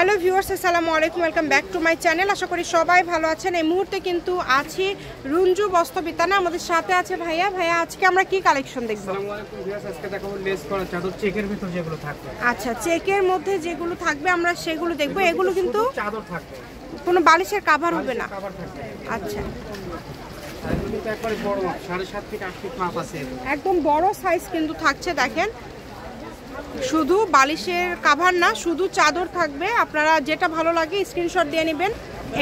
Hello viewers, আসসালামু আলাইকুম, welcome back to my channel. আশা করি সবাই ভালো আছেন। এই মুহূর্তে কিন্তু আছি রুঞ্জু বস্ত্রবিতানে। আমাদের সাথে আছে ভাইয়া। ভাইয়া, আজকে আমরা কি কালেকশন দেখব? আসসালামু আলাইকুম ভিউয়ার্স, আজকে দেখাবো লেস করা চাদর, চেকের ভিতর যেগুলো থাকবে। আচ্ছা, চেকের মধ্যে যেগুলো থাকবে আমরা সেগুলো দেখব। এগুলো কিন্তু চাদর থাকবে, কোনো বালিশের কভার হবে না। কভার থাকবে। আচ্ছা, এগুলো কিন্তু একবারে বড় মাপ, 7.5 ফিট 8 ফিট মাপ আছে। একদম বড় সাইজ কিন্তু থাকছে। দেখেন, শুধু বালিশের কভার না, শুধু চাদর থাকবে। আপনারা যেটা ভালো লাগে স্ক্রিনশট দিয়ে নেবেন।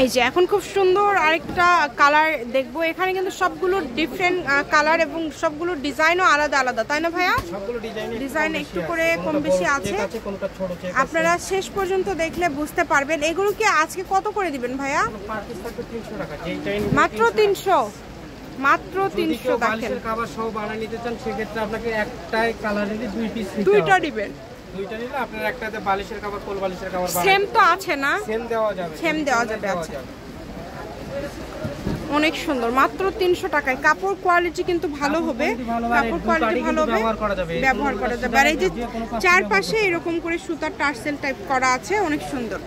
এই যে এখন খুব সুন্দর আরেকটা কালার দেখবো। এখানে কিন্তু সবগুলো ডিফারেন্ট কালার এবং সবগুলো ডিজাইনও আলাদা আলাদা, তাই না ভাইয়া? সবগুলো ডিজাইন একটু করে কম বেশি আছে। আপনারা শেষ পর্যন্ত দেখলে বুঝতে পারবেন। এগুলো কি আজকে কত করে দিবেন ভাইয়া? মাত্র 300। মাত্র 300। দেখেন, কভার সহ বানিয়ে নিতে চান সেক্ষেত্রে আপনাকে একটাই কালারেরই 2 পিস নিতে হবে। দুইটা দিবেন। দুইটা নিলে আপনার একটাতে বালিশের কভার, কোল বালিশের কভার সেম তো আছে না? সেম দেওয়া যাবে, সেম দেওয়া যাবে। আচ্ছা, অনেক সুন্দর, মাত্র 300 টাকায়। কাপড় কোয়ালিটি কিন্তু ভালো হবে, কাপড় কোয়ালিটি ভালো হবে, ব্যবহার করা যাবে। আর এই যে চারপাশে এরকম করে সুতার টার্সেল টাইপ করা আছে, অনেক সুন্দর।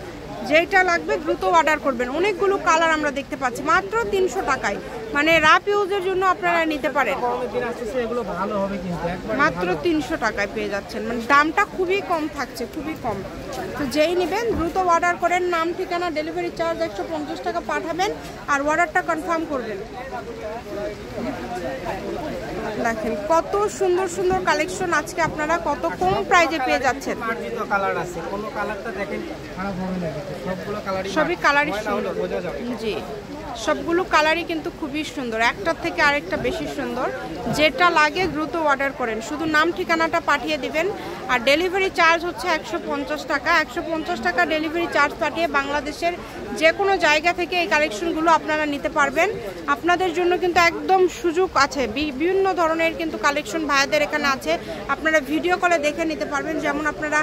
যেটা লাগবে দ্রুত অর্ডার করবেন। অনেকগুলো কালার আমরা দেখতে পাচ্ছি মাত্র 300 টাকায়। মানে রাফ ইউজের জন্য আপনারা নিতে পারেন। মাত্র 300 টাকায় পেয়ে যাচ্ছেন। মানে দামটা খুবই কম থাকছে, খুবই কম। তো যেই নেবেন দ্রুত অর্ডার করেন। নাম, ঠিকানা, ডেলিভারি চার্জ 150 টাকা পাঠাবেন আর অর্ডারটা কনফার্ম করবেন। দেখেন কত সুন্দর সুন্দর কালেকশন আজকে আপনারা কত কম প্রাইজে পেয়ে যাচ্ছেন। কালার আছে, কোন কালারটা দেখেন খারাপ হবে না, সবগুলো কালারই, সবই কালারই সুন্দর। বোঝা যাবে। জি, সবগুলো কালারই কিন্তু খুবই সুন্দর, একটার থেকে আরেকটা বেশি সুন্দর। যেটা লাগে দ্রুত অর্ডার করেন, শুধু নাম ঠিকানাটা পাঠিয়ে দিবেন। আর ডেলিভারি চার্জ হচ্ছে 150 টাকা। 150 টাকা ডেলিভারি চার্জ পাঠিয়ে বাংলাদেশের যে কোনো জায়গা থেকে এই কালেকশনগুলো আপনারা নিতে পারবেন। আপনাদের জন্য কিন্তু একদম সুযোগ আছে। বিভিন্ন ধরনের কিন্তু কালেকশন ভাইয়াদের এখানে আছে, আপনারা ভিডিও কলে দেখে নিতে পারবেন। যেমন আপনারা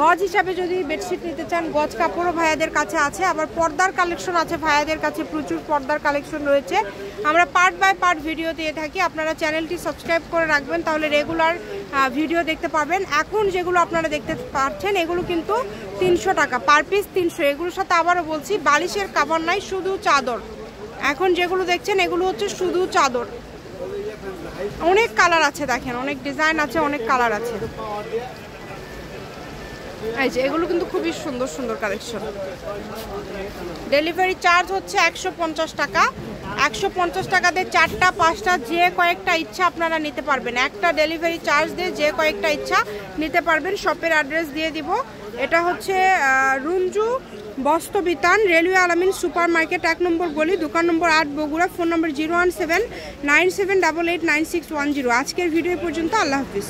গজ হিসাবে যদি বেডশিট নিতে চান, গজ কাপড়ও ভাইয়াদের কাছে আছে। আবার পর্দার কালেকশন আছে ভাইয়াদের কাছে, প্রচুর পর্দার কালেকশন রয়েছে। আমরা পার্ট বাই পার্ট ভিডিও দিয়ে থাকি। আপনারা চ্যানেলটি সাবস্ক্রাইব করে রাখবেন, তাহলে রেগুলার ভিডিও দেখতে পারবেন। এখন যেগুলো আপনারা দেখতে পাচ্ছেন এগুলো কিন্তু 300 টাকা পার পিস, 300। এগুলোর সাথে আবারও বলছি বালিশের কভার নাই, শুধু চাদর। এখন যেগুলো দেখছেন এগুলো হচ্ছে শুধু চাদর। অনেক কালার আছে, দেখেন অনেক ডিজাইন আছে, অনেক কালার আছে। এই যে এগুলো কিন্তু খুবই সুন্দর সুন্দর কালেকশন। ডেলিভারি চার্জ হচ্ছে 150 টাকা। 150 টাকা দিয়ে 4টা 5টা যে কয়েকটা ইচ্ছা আপনারা নিতে পারবেন। একটা ডেলিভারি চার্জ দিয়ে যে কয়েকটা ইচ্ছা নিতে পারবেন। শপের অ্যাড্রেস দিয়ে দিব। এটা হচ্ছে রুঞ্জু বস্ত্রবিতান, রেলওয়ে আলামিন সুপার মার্কেট, 1 নম্বর গলি, দোকান নম্বর 8, বগুড়া। ফোন নম্বর 01797889610। আজকের ভিডিও পর্যন্ত। আল্লাহ হাফিজ।